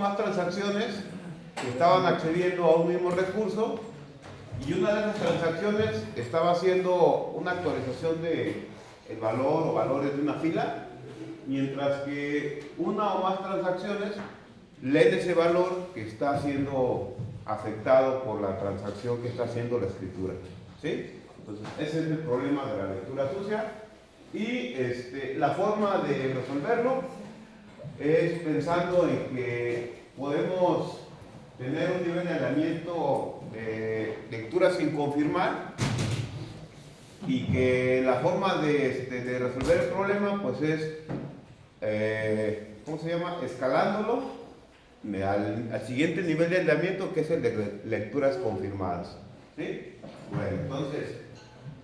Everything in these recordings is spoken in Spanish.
más transacciones que estaban accediendo a un mismo recurso y una de esas transacciones estaba haciendo una actualización de el valor o valores de una fila, mientras que una o más transacciones leen ese valor que está siendo afectado por la transacción que está haciendo la escritura, ¿sí? Entonces ese es el problema de la lectura sucia y la forma de resolverlo es pensando en que podemos tener un nivel de aislamiento de lectura sin confirmar y que la forma de resolver el problema pues es, ¿cómo se llama? Escalándolo al siguiente nivel de aislamiento, que es el de lecturas confirmadas, ¿sí? Bueno, entonces,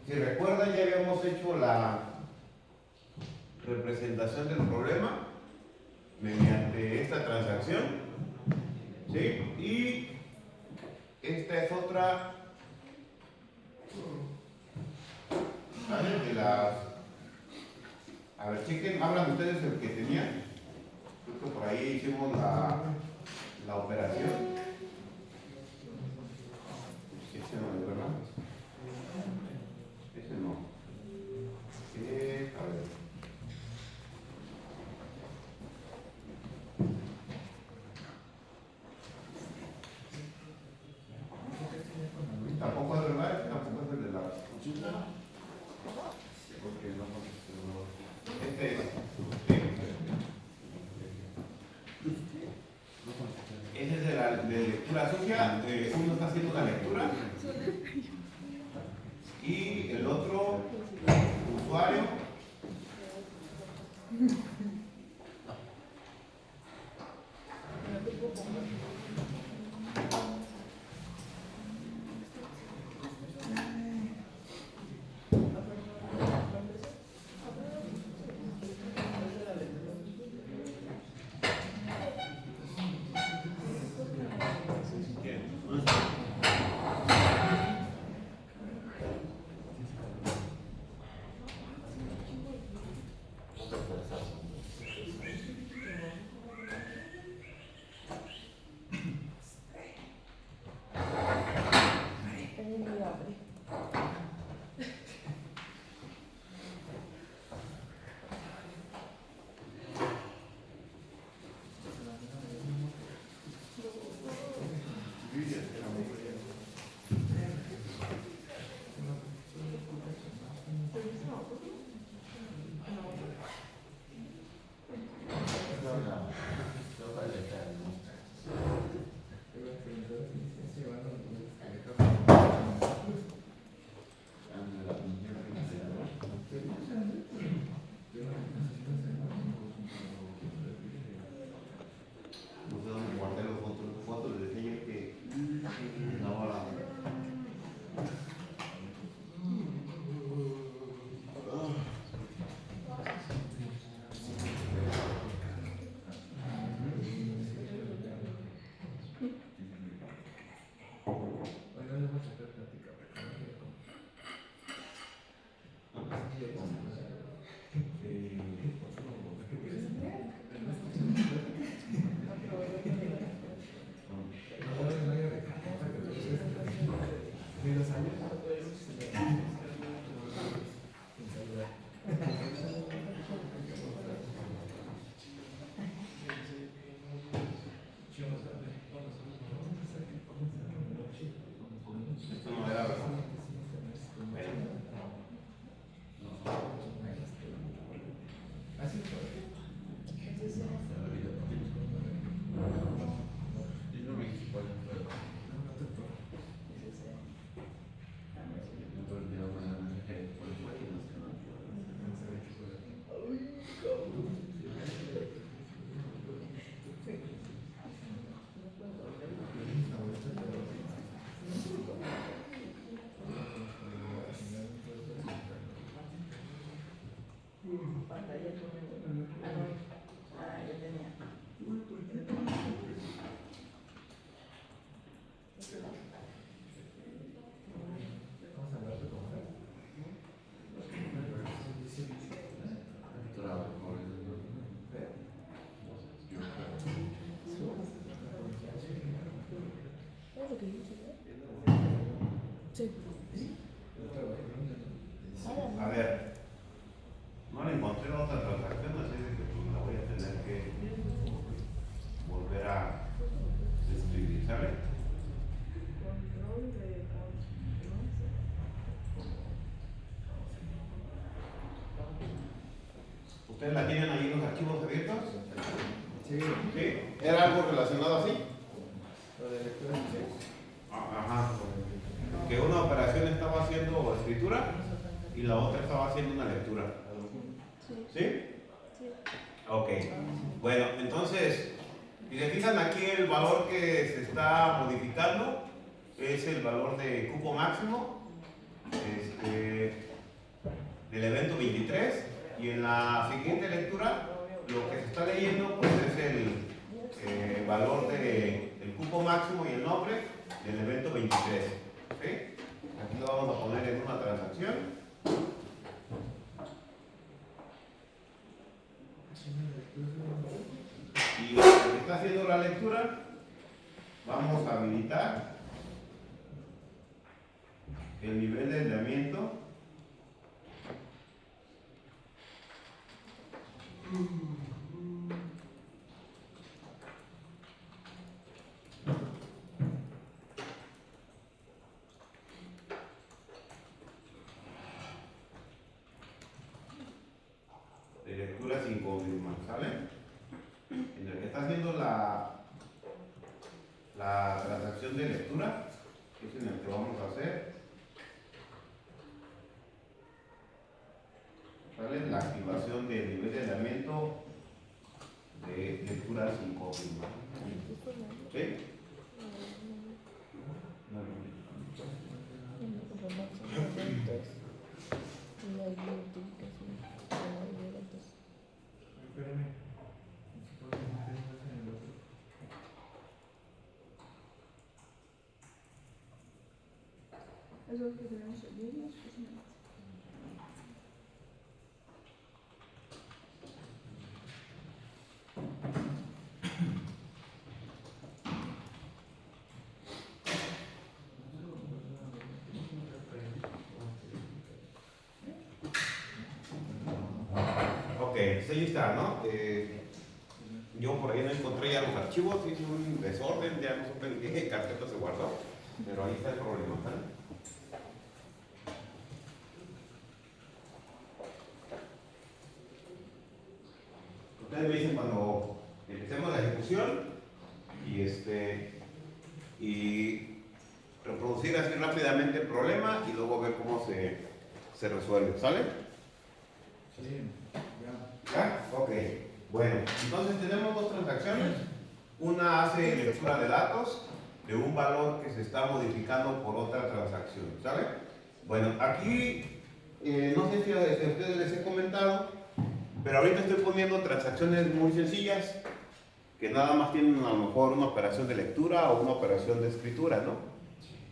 si recuerdan, ya habíamos hecho la representación del problema mediante esta transacción, ¿sí? Y esta es otra, ¿vale? De las... A ver, chequen, hablan ustedes el que tenían. Creo que por ahí hicimos la operación. Ese no es, ¿verdad? Ese no. A ver. Tampoco es verdad, este tampoco es el de la... Porque no, este es... Ese es de lectura sucia, uno está haciendo una lectura y el otro usuario Sí. A ver, no le encontré otra transacción, así de que pues, la voy a tener que volver a escribir, ¿sale? ¿Ustedes la tienen ahí en los archivos abiertos? Sí. ¿Sí? ¿Era algo relacionado así? Lo de lectura en inglés. Ajá. Que una operación estaba haciendo escritura y la otra estaba haciendo una lectura. ¿Sí? Sí. Ok. Bueno, entonces, si se fijan aquí el valor que se está modificando es el valor de cupo máximo del evento 23 y en la siguiente lectura lo que se está leyendo pues es el valor del cupo máximo y el nombre del evento 23. ¿Sí? Aquí lo vamos a poner en una transacción. Y lo que está haciendo la lectura, vamos a habilitar el nivel de aislamiento. De lectura sin confirmar, ¿sale? En el que está haciendo la transacción de lectura, que es en el que vamos a hacer, ¿sale? La activación del nivel de aislamiento de lectura sin confirmar. ¿Sí? Espérame. Eso es lo que tenemos aquí. Ok, pues ahí está, ¿no? Yo por ahí no encontré ya los archivos, hice un desorden, ya no supe en qué carpeta se guardó, pero ahí está el problema, ¿sale? Ustedes me dicen cuando empecemos la ejecución y reproducir así rápidamente el problema y luego ver cómo se resuelve, ¿sale? Sí, ya. ¿Ya? Ok. Bueno, entonces tenemos dos transacciones. Una hace lectura de datos de un valor que se está modificando por otra transacción, ¿sale? Bueno, aquí no sé si a ustedes les he comentado, pero ahorita estoy poniendo transacciones muy sencillas que nada más tienen a lo mejor una operación de lectura o una operación de escritura, ¿no?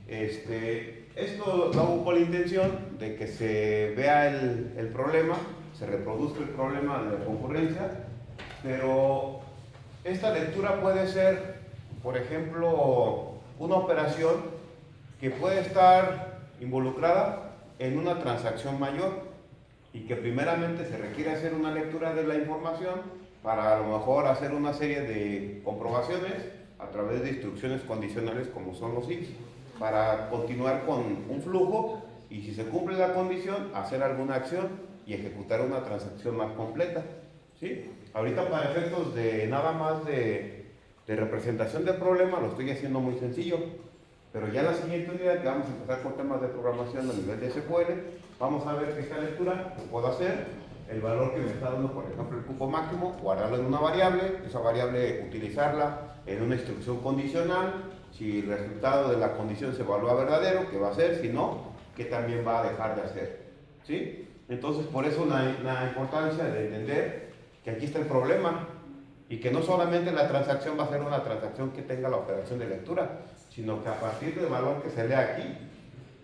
Esto lo hago con la intención de que se vea el problema, se reproduzca el problema de la concurrencia, pero esta lectura puede ser, por ejemplo, una operación que puede estar involucrada en una transacción mayor y que primeramente se requiere hacer una lectura de la información para a lo mejor hacer una serie de comprobaciones a través de instrucciones condicionales como son los ifs, para continuar con un flujo y si se cumple la condición, hacer alguna acción y ejecutar una transacción más completa. ¿Sí? Ahorita para efectos de nada más de representación del problema lo estoy haciendo muy sencillo, pero ya en la siguiente unidad que vamos a empezar con temas de programación a nivel de SQL, vamos a ver que esta lectura que puedo hacer, el valor que me está dando, por ejemplo, el cupo máximo, guardarlo en una variable, esa variable utilizarla en una instrucción condicional, si el resultado de la condición se evalúa verdadero, ¿qué va a hacer? Si no, ¿qué también va a dejar de hacer? ¿Sí? Entonces, por eso la importancia de entender que aquí está el problema y que no solamente la transacción va a ser una transacción que tenga la operación de lectura, sino que a partir del valor que se lea aquí,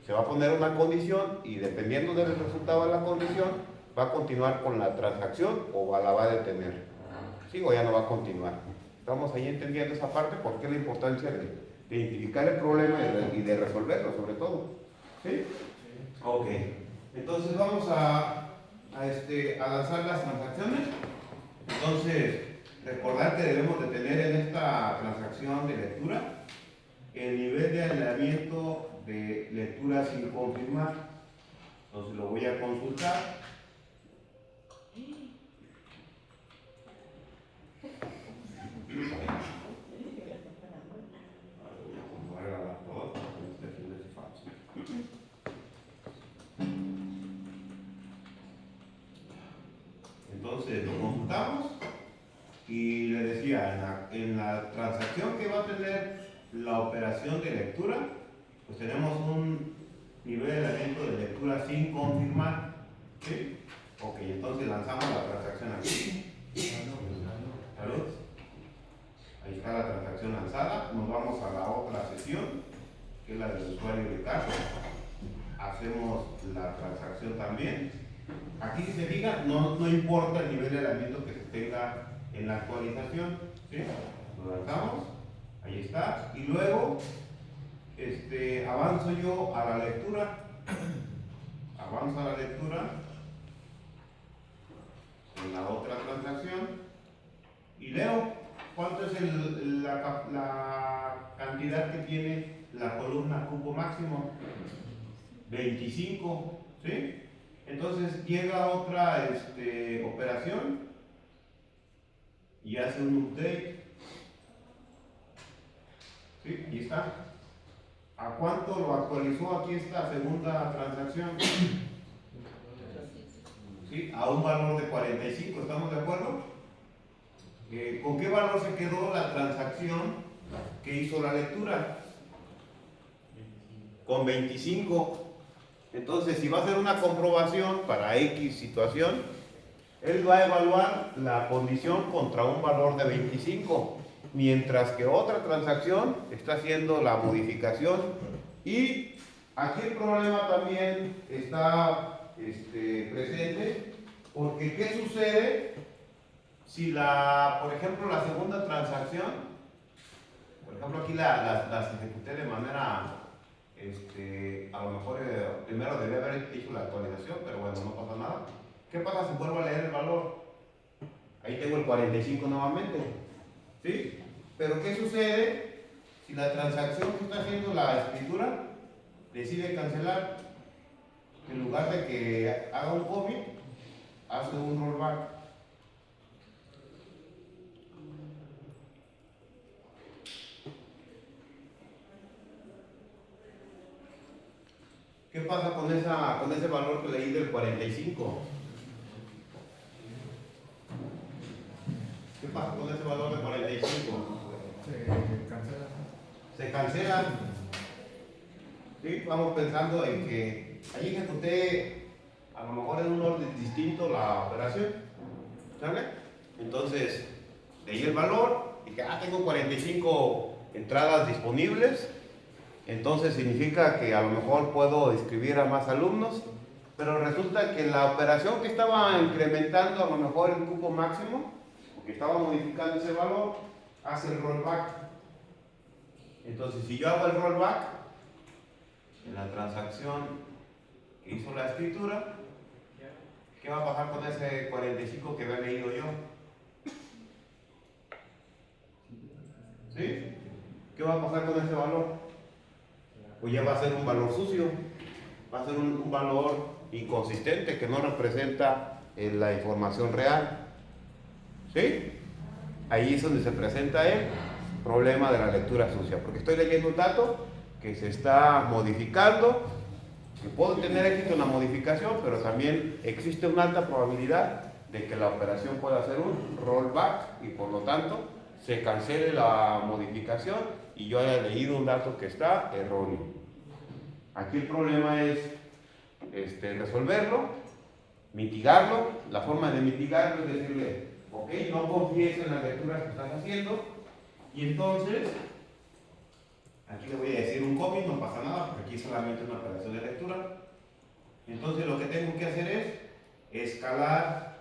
se va a poner una condición y dependiendo del resultado de la condición, va a continuar con la transacción o la va a detener. ¿Sí? O ya no va a continuar. Estamos ahí entendiendo esa parte porque es la importancia de identificar el problema y de resolverlo sobre todo. ¿Sí? Ok. Entonces vamos a lanzar las transacciones. Entonces, recordar que debemos de tener en esta transacción de lectura el nivel de alineamiento de lectura sin confirmar. Entonces lo voy a consultar. Entonces lo consultamos y le decía, en la transacción que va a tener la operación de lectura, pues tenemos un nivel de alineamiento de lectura sin confirmar. ¿Sí? Ok, entonces lanzamos la transacción aquí. ¿Vale? Ahí está la transacción lanzada. Nos vamos a la otra sesión, que es la del usuario de caso. Hacemos la transacción también. Aquí, si se fijan, no importa el nivel de alineamiento que se tenga en la actualización. ¿Sí? Lo lanzamos. Ahí está. Y luego avanzo yo a la lectura. Avanzo a la lectura en la otra transacción y leo cuánto es la cantidad que tiene la columna cupo máximo. 25. ¿Sí? Entonces llega otra operación y hace un update. ¿Sí? Y está. ¿A cuánto lo actualizó aquí esta segunda transacción? ¿Sí? A un valor de 45, ¿estamos de acuerdo? ¿Con qué valor se quedó la transacción que hizo la lectura? Con 25. Entonces, si va a hacer una comprobación para X situación, él va a evaluar la condición contra un valor de 25. Mientras que otra transacción está haciendo la modificación. Y aquí el problema también está presente, porque ¿qué sucede si por ejemplo, la segunda transacción, por ejemplo, aquí las ejecuté de manera, a lo mejor primero debía haber hecho la actualización, pero bueno, no pasa nada. ¿Qué pasa si vuelvo a leer el valor? Ahí tengo el 45 nuevamente. ¿Sí? Pero ¿qué sucede si la transacción que está haciendo la escritura decide cancelar? En lugar de que haga un commit, hace un rollback. ¿Qué pasa con ese valor que leí del 45? ¿Qué pasa con ese valor del 45? Se cancela. ¿Sí? Vamos pensando en que ahí ejecuté a lo mejor en un orden distinto la operación. ¿Sale? Entonces, leí el valor y dije, tengo 45 entradas disponibles. Entonces significa que a lo mejor puedo inscribir a más alumnos, pero resulta que la operación que estaba incrementando a lo mejor el cupo máximo, que estaba modificando ese valor, hace el rollback. Entonces, si yo hago el rollback en la transacción que hizo la escritura, ¿qué va a pasar con ese 45 que había leído yo? ¿Sí? ¿Qué va a pasar con ese valor? Pues ya va a ser un valor sucio, va a ser un valor inconsistente que no representa la información real. ¿Sí? Ahí es donde se presenta el problema de la lectura sucia, porque estoy leyendo un dato que se está modificando, que puedo tener éxito en la modificación, pero también existe una alta probabilidad de que la operación pueda hacer un rollback y por lo tanto se cancele la modificación y yo haya leído un dato que está erróneo. Aquí el problema es resolverlo, mitigarlo. La forma de mitigarlo es decirle, ok, no confíes en las lecturas que estás haciendo, y entonces aquí le voy a decir un copy, no pasa nada, porque aquí es solamente una operación de lectura. Entonces lo que tengo que hacer es escalar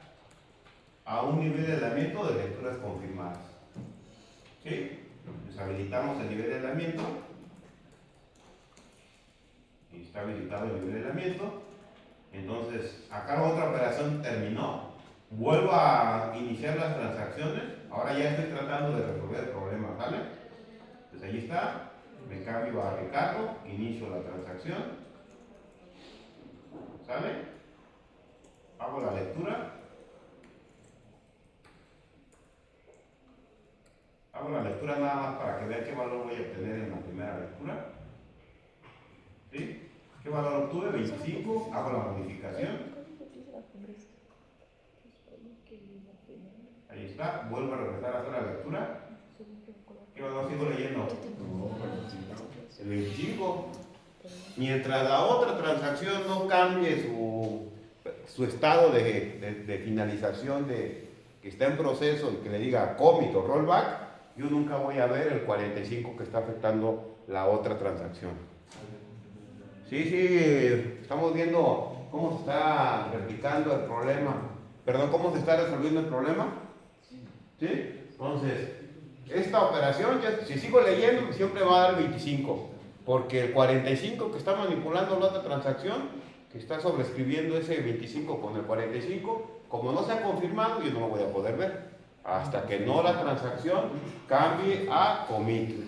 a un nivel de aislamiento de lecturas confirmadas. ¿Sí? Deshabilitamos el nivel de aislamiento. Y está habilitado el nivel de aislamiento. Entonces, acá la otra operación terminó. Vuelvo a iniciar las transacciones. Ahora ya estoy tratando de resolver el problema, ¿vale? Entonces ahí está. Me cambio a Ricardo, inicio la transacción. ¿Sale? Hago la lectura. Hago la lectura nada más para que vean qué valor voy a obtener en la primera lectura. ¿Sí? ¿Qué valor obtuve? 25. Hago la modificación. Ahí está. Vuelvo a regresar a hacer la lectura. ¿Qué valor sigo leyendo? El 25. Mientras la otra transacción no cambie su estado de finalización, que está en proceso y que le diga commit o rollback, yo nunca voy a ver el 45 que está afectando la otra transacción. Sí, estamos viendo cómo se está replicando el problema. Perdón, cómo se está resolviendo el problema. ¿Sí? Entonces, esta operación, si sigo leyendo, siempre va a dar 25. Porque el 45 que está manipulando la otra transacción, que está sobrescribiendo ese 25 con el 45, como no se ha confirmado, yo no lo voy a poder ver. Hasta que no la transacción cambie a commit.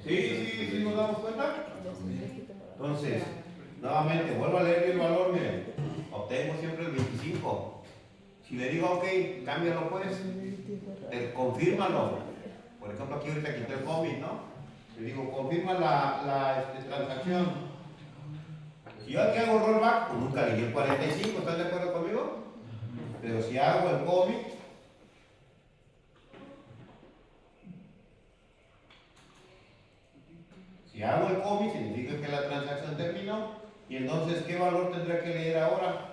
¿Sí nos damos cuenta? Entonces, nuevamente, vuelvo a leer el valor, miren. Obtengo siempre el 25. Si le digo, ok, cámbialo pues, confírmalo. Por ejemplo, aquí ahorita quité el commit, ¿no? Le digo, confirma la transacción. Si yo aquí hago rollback, pues nunca leí el 45, ¿están de acuerdo conmigo? Pero si hago el commit, significa que la transacción terminó. Y entonces, ¿qué valor tendré que leer ahora?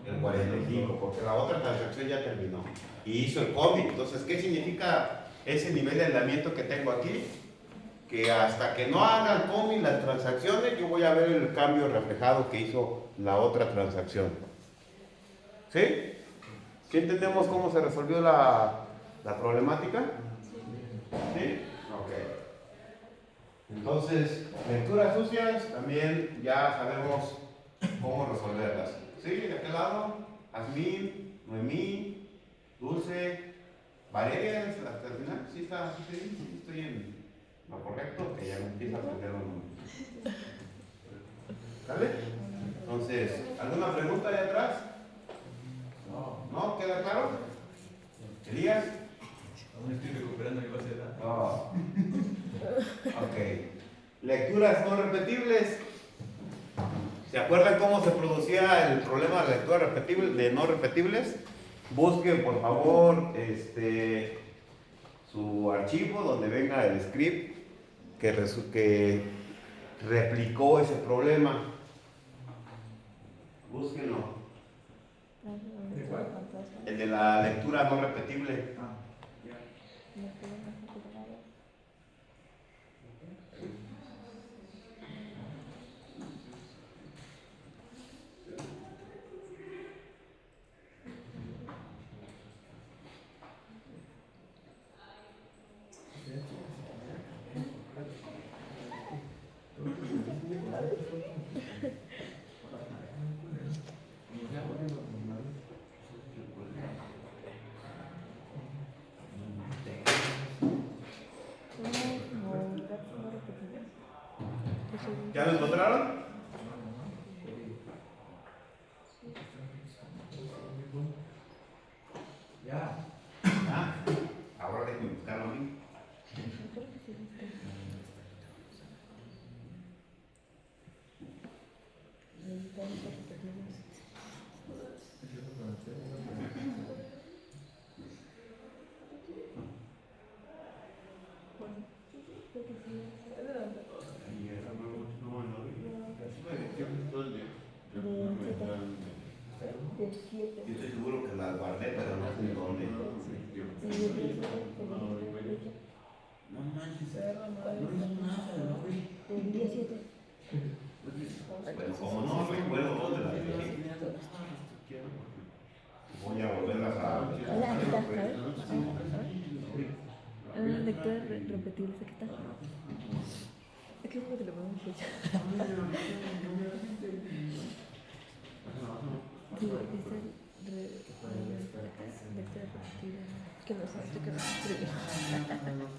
El 45, porque la otra transacción ya terminó y hizo el commit. Entonces, ¿qué significa ese nivel de aislamiento que tengo aquí? Que hasta que no haga el commit las transacciones, yo voy a ver el cambio reflejado que hizo la otra transacción. ¿Sí? ¿Sí entendemos cómo se resolvió la problemática? ¿Sí? Ok. Entonces, lecturas sucias, también ya sabemos cómo resolverlas. ¿Sí? De aquel lado, Jazmín, Noemí, Dulce, Valeria, hasta el final. ¿Sí estoy en lo correcto? Que ya me empieza a aprender los nombres. ¿Sale? Entonces, ¿alguna pregunta de atrás? ¿No? ¿Queda claro? ¿Elías? Aún estoy recuperando mi base de datos. Oh. Ok. Lecturas no repetibles. ¿Se acuerdan cómo se producía el problema de lecturas repetibles, de no repetibles? Busquen por favor su archivo donde venga el script que replicó ese problema. Búsquenlo. ¿De cuál? El de la lectura no repetible. Ah, ya. ¿Ya lo encontraron? Ya. Ah, ahora déjenme buscarlo a mí. Yo estoy seguro que la guardé, pero no sé ni dónde. No manches, no hizo nada, no fue. El día 7. Pero como no recuerdo dónde la dejé. repetible ese que está. Es que como que le ponemos fecha. Sí, dice lectura repetida. Que no sé, estoy que no escribí.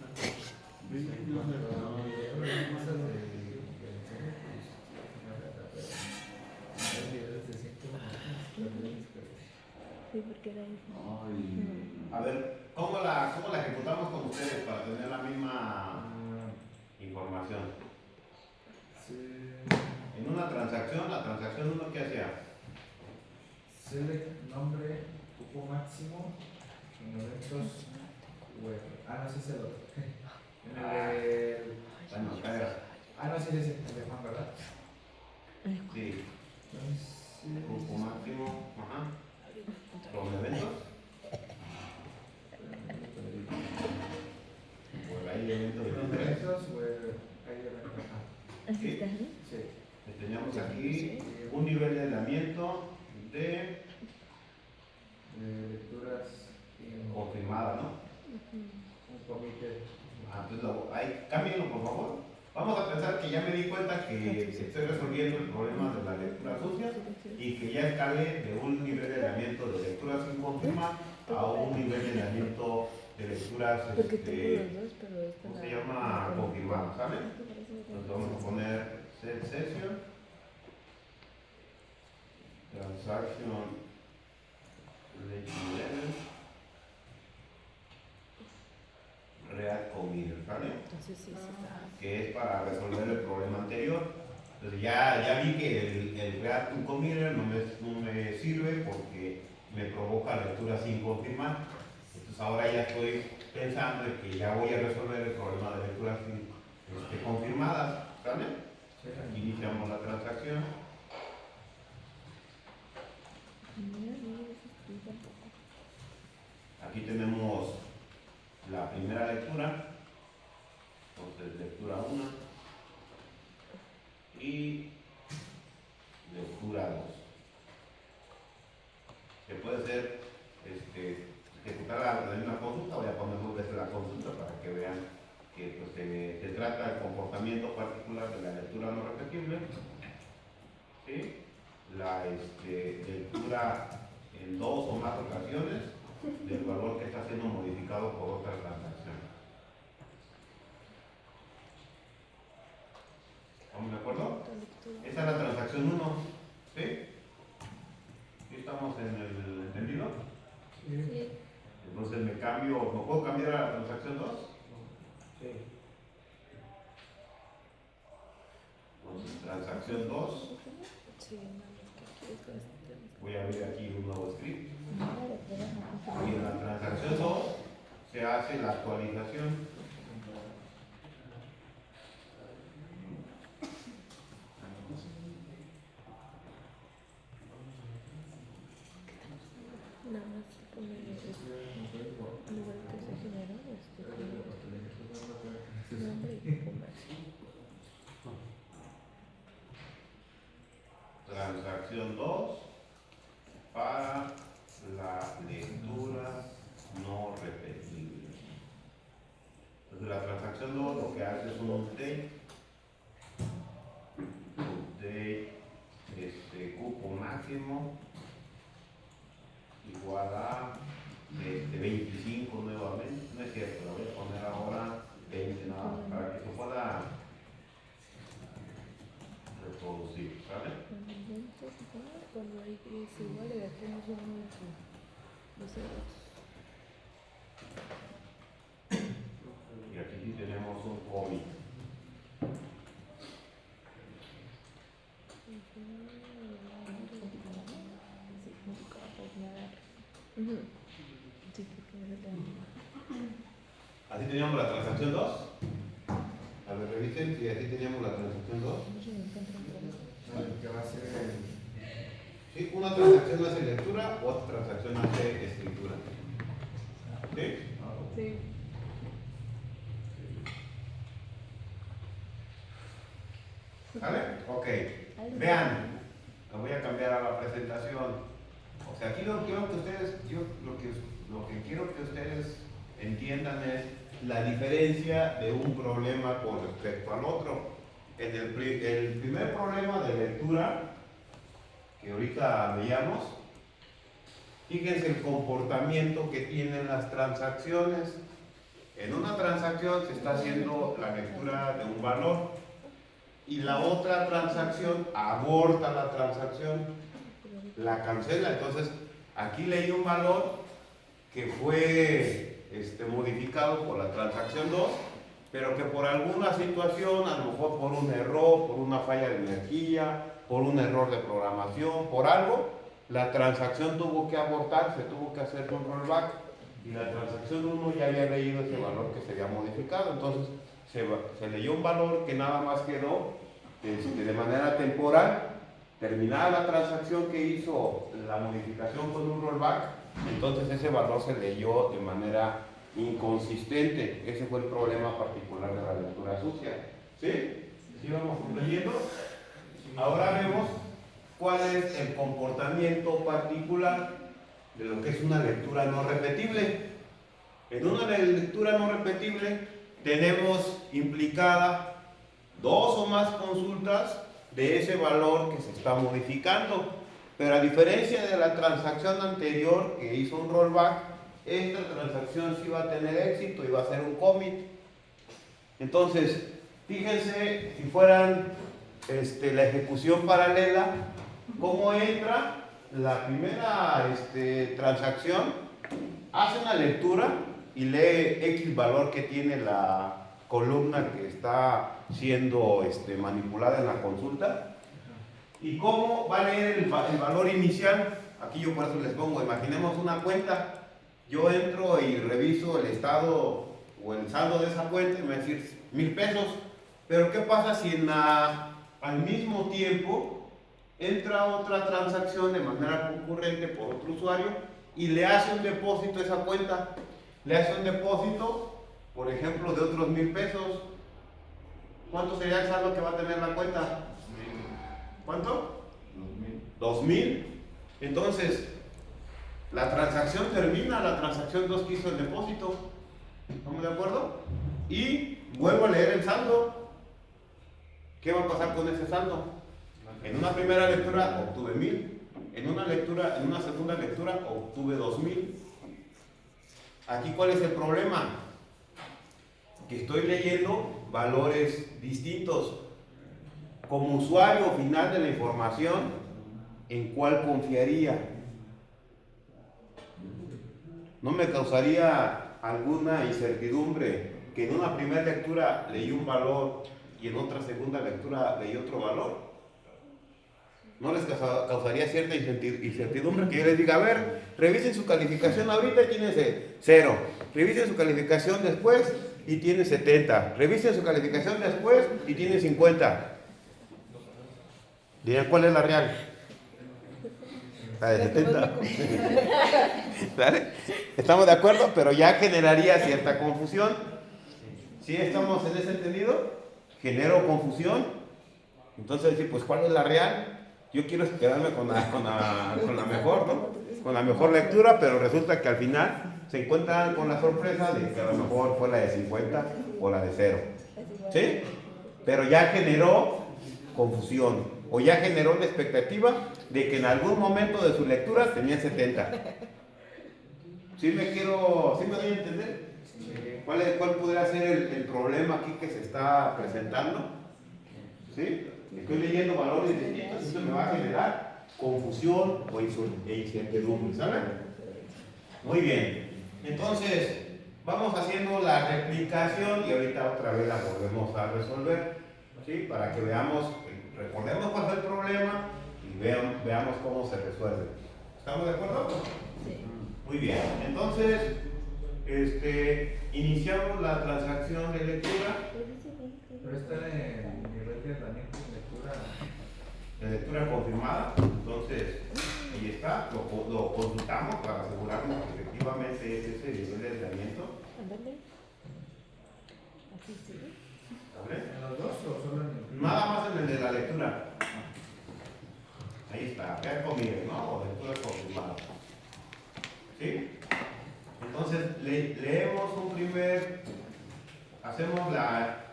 Sí, porque era eso. A ver, ¿cómo la ejecutamos con ustedes para tener la misma información? En una transacción, la transacción 1, ¿qué hacía? Select nombre, cupo máximo, en eventos web. Ah, no, ese es el otro. En el Bueno, acá era. no, sí, ese, el de Juan, ¿verdad? Sí, Entonces, grupo máximo, ajá. Los eventos. Pues hay eventos de los interés. eventos web, hay eventos. Ajá. Así está, ¿no? Sí. Teníamos aquí un nivel de aislamiento de Lecturas confirmada, ¿no? un comité. Entonces, cámbienlo por favor. Vamos a pensar que ya me di cuenta que estoy resolviendo el problema de la lectura sucia y que ya escalé de un nivel de aislamiento de lectura sin confirmar a un nivel de aislamiento de lecturas, Porque tengo los dos, pero esta ¿cómo se la- llama? Confirmadas, ¿sale? ¿Te parece que Entonces tengo? vamos a poner set session, transaction, react committer, ¿sale? Entonces sí, sí está. Que es para resolver el problema anterior. Entonces ya vi que el react committer no me sirve porque me provoca lectura sin confirmar. Entonces ahora ya estoy pensando en que ya voy a resolver el problema de lecturas confirmadas, ¿sale? Iniciamos la transacción. Mira, no lo escribí tampoco. Aquí tenemos la primera lectura, entonces lectura 1 y lectura 2. Que puede ser ejecutar la misma consulta, voy a poner dos veces la consulta para que vean que pues, se trata del comportamiento particular de la lectura no repetible. ¿Sí? La lectura en 2 o más ocasiones del valor que está siendo modificado por otra transacción. ¿Estamos de acuerdo? Esa es la transacción 1. ¿Sí? ¿Sí estamos en el entendido? Sí. Entonces me puedo cambiar a la transacción 2? Sí. Entonces, transacción 2. Sí, no, es que aquí esto es- Voy a abrir aquí un nuevo script. Vale, pero no, Y en la transacción 2 se hace la actualización. nada más pone en lugar de que se generó, pone nombre y cupo máximo. Transacción 2 para la lectura no repetible. Entonces la transacción 2 lo que hace es un update cupo máximo igual a 25 nuevamente. No es cierto, lo voy a poner ahora 20 nada más para que se pueda reproducir, ¿sale? Cuando hay que es igual, le hacemos uno de ceros. Y aquí sí tenemos un cómic. Sí, porque es de ¿Así teníamos la transacción 2? A ver, revisen si así teníamos la transacción 2. ¿Qué va a ser el...? Sí, una transacción hace lectura, otra transacción hace escritura. ¿Sí? Sí. ¿Sale? Ok. Vean, lo voy a cambiar a la presentación. O sea, aquí lo que quiero que ustedes entiendan es la diferencia de un problema con respecto al otro. En el primer problema de lectura, que ahorita veíamos, fíjense el comportamiento que tienen las transacciones. En una transacción se está haciendo la lectura de un valor y la otra transacción aborta la transacción, la cancela. Entonces, aquí leí un valor que fue modificado por la transacción 2, pero que por alguna situación, a lo mejor por un error, por una falla de energía, por un error de programación, por algo, la transacción tuvo que abortar, se tuvo que hacer un rollback y la transacción 1 ya había leído ese valor que se había modificado. Entonces se leyó un valor que nada más quedó de manera temporal. Terminada la transacción que hizo la modificación con un rollback, entonces ese valor se leyó de manera inconsistente. Ese fue el problema particular de la lectura sucia. ¿Sí? ¿Sí vamos comprendiendo? Ahora vemos cuál es el comportamiento particular de lo que es una lectura no repetible. En una lectura no repetible tenemos implicada dos o más consultas de ese valor que se está modificando, pero a diferencia de la transacción anterior que hizo un rollback, esta transacción sí va a tener éxito y va a ser un commit. Entonces, fíjense si fueran la ejecución paralela, cómo entra la primera transacción, hace una lectura y lee X valor que tiene la columna que está siendo manipulada en la consulta. ¿Y cómo va a leer el valor inicial? Aquí yo por eso les pongo, imaginemos una cuenta. Yo entro y reviso el estado o el saldo de esa cuenta y me va a decir 1000 pesos. Pero ¿qué pasa si al mismo tiempo entra otra transacción de manera concurrente por otro usuario y le hace un depósito a esa cuenta? Le hace un depósito, por ejemplo, de otros 1000 pesos. ¿Cuánto sería el saldo que va a tener la cuenta? ¿Cuánto? 2000. Entonces, la transacción termina, la transacción 2 que hizo el depósito. ¿Estamos de acuerdo? Y vuelvo a leer el saldo. ¿Qué va a pasar con ese saldo? En una primera lectura obtuve 1000. En una segunda lectura obtuve 2000. Aquí, ¿cuál es el problema? Que estoy leyendo valores distintos. Como usuario final de la información, ¿en cuál confiaría? ¿No me causaría alguna incertidumbre que en una primera lectura leí un valor y en otra segunda lectura leí otro valor? ¿No les causaría cierta incertidumbre que yo les diga, a ver, revisen su calificación ahorita y tiene 0, revisen su calificación después y tiene 70, revisen su calificación después y tiene 50? Dirán, ¿cuál es la real? La de 70. ¿Vale? ¿Estamos de acuerdo? Pero ya generaría cierta confusión. ¿Sí estamos en ese entendido? Genero confusión. Entonces decir, pues ¿cuál es la real? Yo quiero quedarme con la mejor, ¿no? Con la mejor lectura, pero resulta que al final se encuentran con la sorpresa de que a lo mejor fue la de 50 o la de 0. ¿Sí? Pero ya generó confusión, o ya generó la expectativa de que en algún momento de su lectura tenía 70. ¿Sí me doy a entender? ¿Cuál podría ser el problema aquí que se está presentando? ¿Sí? Estoy leyendo valores distintos y eso me va a generar confusión e incertidumbre, ¿saben? Muy bien. Entonces, vamos haciendo la replicación y ahorita otra vez la volvemos a resolver, ¿sí? Para que recordemos cuál fue el problema y veamos cómo se resuelve. ¿Estamos de acuerdo? Sí. Muy bien. Entonces, iniciamos la transacción de lectura. Pero está en nivel de herramientas de lectura. De lectura confirmada. Entonces, ahí está. Lo consultamos para asegurarnos que efectivamente es ese nivel de aislamiento. Ándale. Así sí. ¿Vale? ¿En los dos o solo en el? Nada más en el de la lectura. Ahí está, ver conmigo, ¿no? O lectura confirmada. ¿Sí? Entonces, leemos un primer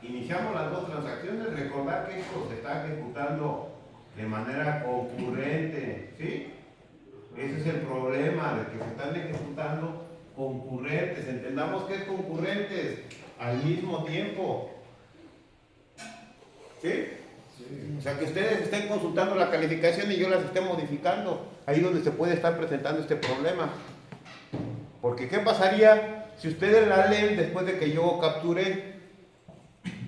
iniciamos las dos transacciones. Recordar que esto se está ejecutando de manera concurrente, ¿sí? Ese es el problema, de que se están ejecutando concurrentes. Entendamos que es concurrentes al mismo tiempo, ¿sí? Sí. O sea, que ustedes estén consultando la calificación y yo las esté modificando. Ahí donde se puede estar presentando este problema. Porque ¿qué pasaría si ustedes la leen después de que yo capture?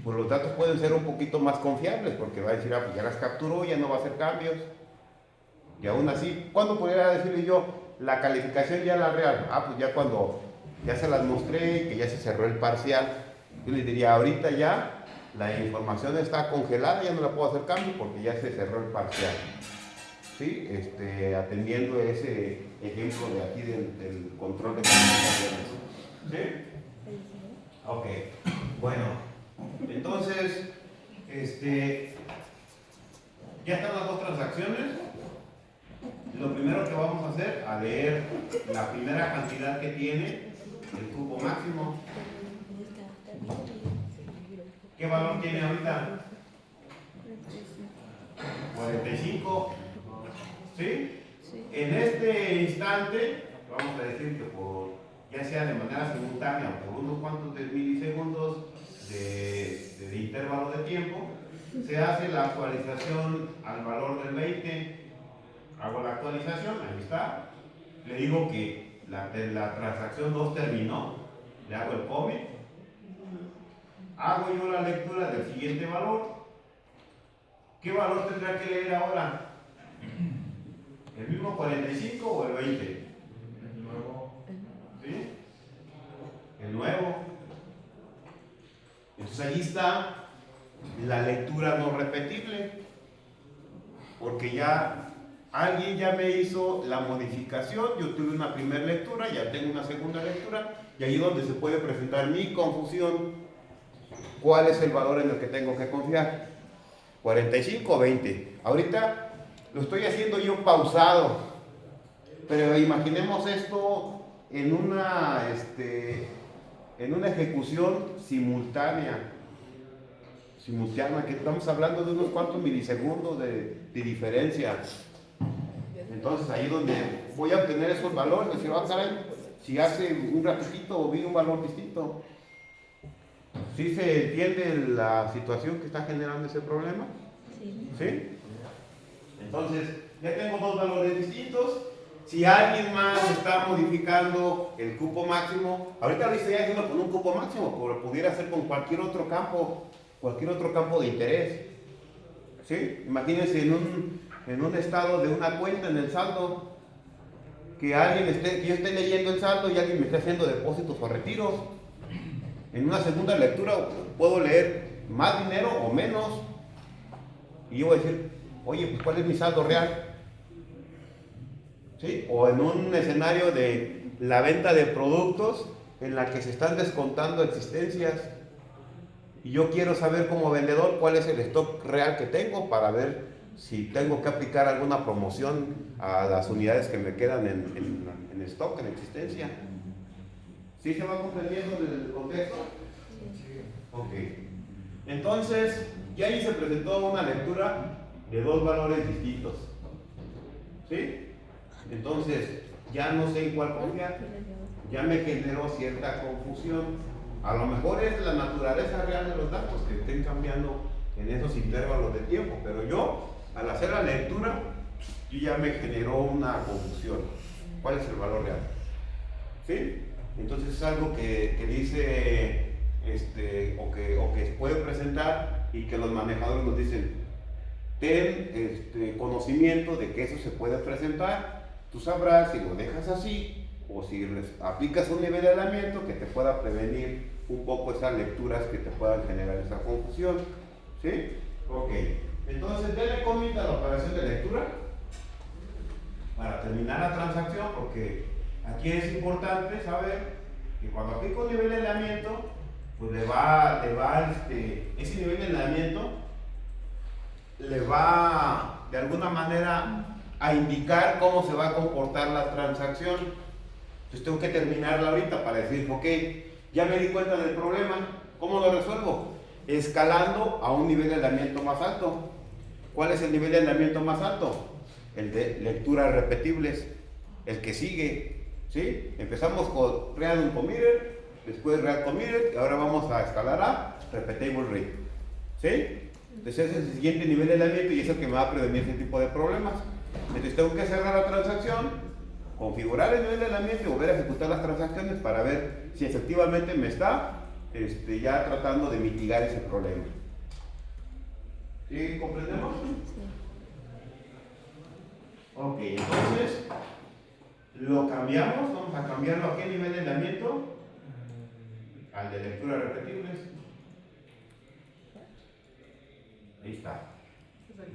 Pues los datos pueden ser un poquito más confiables, porque va a decir, ah, pues ya las capturó, ya no va a hacer cambios. Y aún así, ¿cuándo pudiera decirle yo la calificación ya la real? Ah, pues ya cuando ya se las mostré y que ya se cerró el parcial. Yo les diría, ahorita ya la información está congelada, ya no la puedo hacer cambio porque ya se cerró el parcial. ¿Sí? Atendiendo ese ejemplo de aquí del control de calificaciones. ¿Sí? Ok, bueno, entonces, ya están las dos transacciones. Lo primero que vamos a hacer, a leer la primera cantidad que tiene el cupo máximo. ¿Qué valor tiene ahorita? 45. ¿Sí? Sí. En este instante, vamos a decir que ya sea de manera simultánea o por unos cuantos de milisegundos de intervalo de tiempo, se hace la actualización al valor del 20. Hago la actualización, ahí está. Le digo que la transacción 2 terminó, le hago el commit. Hago yo la lectura del siguiente valor. ¿Qué valor tendrá que leer ahora? ¿El mismo 45 o el 20? El nuevo. ¿Sí? El nuevo. Entonces ahí está la lectura no repetible, porque ya alguien ya me hizo la modificación, yo tuve una primera lectura, ya tengo una segunda lectura, y ahí es donde se puede presentar mi confusión. ¿Cuál es el valor en el que tengo que confiar? 45 o 20. Ahorita lo estoy haciendo yo pausado, pero imaginemos esto en una ejecución simultánea, que estamos hablando de unos cuantos milisegundos de diferencia. Entonces ahí donde voy a obtener esos valores, decir, ah, caray, si hace un ratito vi un valor distinto. ¿Sí se entiende la situación que está generando ese problema? Sí. ¿Sí? Entonces, ya tengo dos valores distintos. Si alguien más está modificando el cupo máximo, ahorita lo estoy haciendo con un cupo máximo, pero pudiera ser con cualquier otro campo de interés. ¿Sí? Imagínense en un estado de una cuenta en el saldo, que yo esté leyendo el saldo y alguien me esté haciendo depósitos o retiros. En una segunda lectura puedo leer más dinero o menos, y yo voy a decir, oye, pues ¿cuál es mi saldo real? ¿Sí? O en un escenario de la venta de productos en la que se están descontando existencias, y yo quiero saber como vendedor cuál es el stock real que tengo para ver si tengo que aplicar alguna promoción a las unidades que me quedan en stock, en existencia. ¿Sí se va comprendiendo el contexto? Sí. Ok. Entonces, ya ahí se presentó una lectura de dos valores distintos. ¿Sí? Entonces, ya no sé en cuál confiar. Ya me generó cierta confusión. A lo mejor es la naturaleza real de los datos que estén cambiando en esos intervalos de tiempo, pero yo, al hacer la lectura, yo ya me generó una confusión. ¿Cuál es el valor real? ¿Sí? Entonces es algo que dice, o que puede presentar, y que los manejadores nos dicen, ten conocimiento de que eso se puede presentar. Tú sabrás si lo dejas así o si aplicas un nivelamiento que te pueda prevenir un poco esas lecturas que te puedan generar esa confusión. ¿Sí? Ok. Entonces, denle commit a la operación de lectura para terminar la transacción, porque aquí es importante saber que cuando aplico un nivelamiento, pues ese nivelamiento le va de alguna manera a indicar cómo se va a comportar la transacción. Entonces tengo que terminarla ahorita para decir, ok, ya me di cuenta del problema, ¿Cómo lo resuelvo? Escalando a un nivel de aislamiento más alto. ¿Cuál es el nivel de aislamiento más alto? El de lecturas repetibles, el que sigue, ¿sí? Empezamos con Real Uncommitted, después Real Committed, y ahora vamos a escalar a Repeatable Read, ¿sí? Entonces ese es el siguiente nivel de aislamiento y es el que me va a prevenir ese tipo de problemas. Entonces tengo que cerrar la transacción, configurar el nivel de aislamiento y volver a ejecutar las transacciones para ver si efectivamente me está ya tratando de mitigar ese problema. ¿Sí comprendemos? Sí. Ok, entonces lo cambiamos, vamos a cambiarlo a qué nivel de aislamiento, al de lectura repetibles. Ahí está.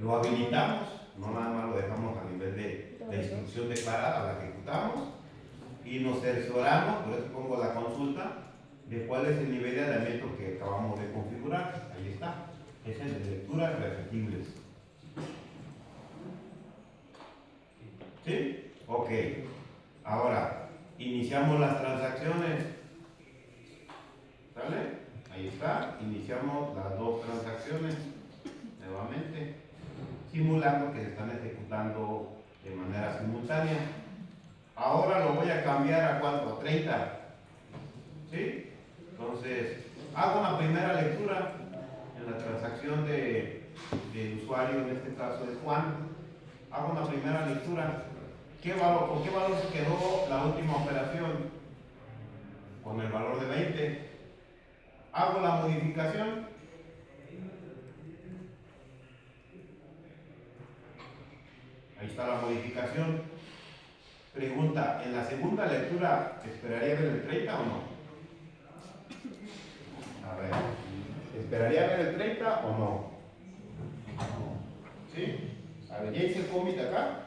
Lo habilitamos, no nada más lo dejamos a nivel de instrucción declarada, la ejecutamos y nos cercioramos, por eso pongo la consulta, de cuál es el nivel de aislamiento que acabamos de configurar. Ahí está, es el de lecturas repetibles. ¿Sí? Ok. Ahora, iniciamos las transacciones. ¿Sale? Ahí está. Iniciamos las dos transacciones. Nuevamente. Simulando que se están ejecutando de manera simultánea. Ahora lo voy a cambiar a ¿cuánto? A 30. ¿Sí? Entonces, hago una primera lectura en la transacción del usuario, en este caso es Juan. Hago una primera lectura. ¿Con qué valor se quedó la última operación? Con el valor de 20. Hago la modificación. Ahí está la modificación. Pregunta, ¿en la segunda lectura esperaría ver el 30 o no? A ver, ¿esperaría ver el 30 o no? ¿Sí? A ver, ya hice el commit acá.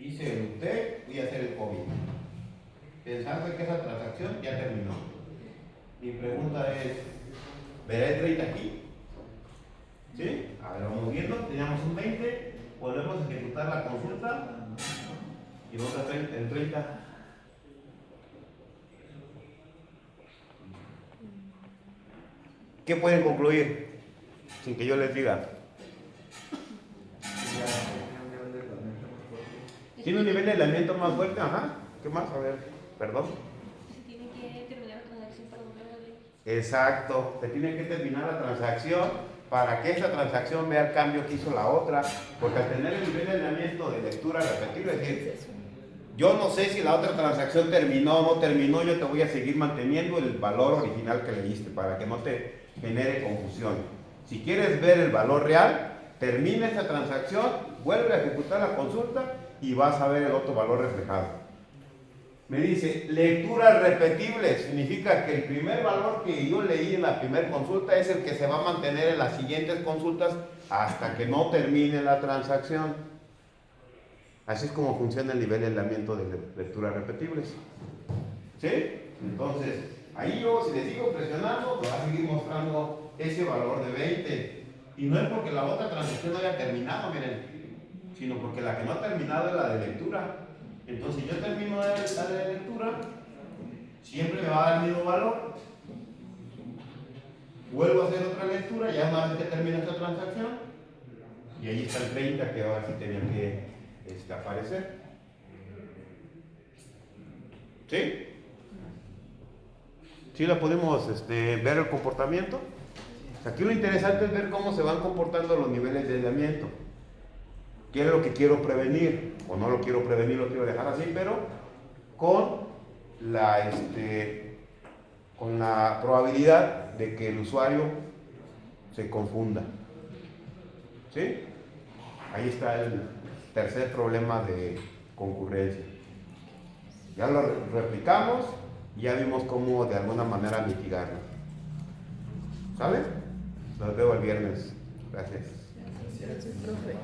Hice el UTE, voy a hacer el commit. Pensando que esa transacción ya terminó. Mi pregunta es, ¿verá el 30 aquí? ¿Sí? A ver, vamos viendo, teníamos un 20, volvemos a ejecutar la consulta y vamos a hacer el 30. ¿Qué pueden concluir? Sin que yo les diga. ¿Tiene un nivel de aislamiento más fuerte? Ajá. ¿Qué más? A ver, perdón. Se tiene que terminar la transacción para volver a leer. Exacto. Se tiene que terminar la transacción para que esa transacción vea el cambio que hizo la otra. Porque al tener el nivel de aislamiento de lectura repetible, es decir, yo no sé si la otra transacción terminó o no terminó, yo te voy a seguir manteniendo el valor original que le diste para que no te genere confusión. Si quieres ver el valor real, termina esa transacción, vuelve a ejecutar la consulta y vas a ver el otro valor reflejado. Me dice, lectura repetible, significa que el primer valor que yo leí en la primera consulta es el que se va a mantener en las siguientes consultas hasta que no termine la transacción. Así es como funciona el nivel de aislamiento de lecturas repetibles. ¿Sí? Entonces, ahí yo, si le sigo presionando, me va a seguir mostrando ese valor de 20. Y no es porque la otra transacción no haya terminado, miren, sino porque la que no ha terminado es la de lectura. Entonces yo termino la de lectura, siempre me va a dar el mismo valor, vuelvo a hacer otra lectura, ya una vez que termina esta transacción, y ahí está el 30 que ahora sí tenía que aparecer. ¿Sí? ¿Sí la podemos ver el comportamiento? Aquí lo interesante es ver cómo se van comportando los niveles de aislamiento. ¿Qué es lo que quiero prevenir? O no lo quiero prevenir, lo quiero dejar así, pero con la probabilidad de que el usuario se confunda. ¿Sí? Ahí está el tercer problema de concurrencia. Ya lo replicamos y ya vimos cómo de alguna manera mitigarlo. ¿Sale? Nos vemos el viernes. Gracias. Gracias, profe.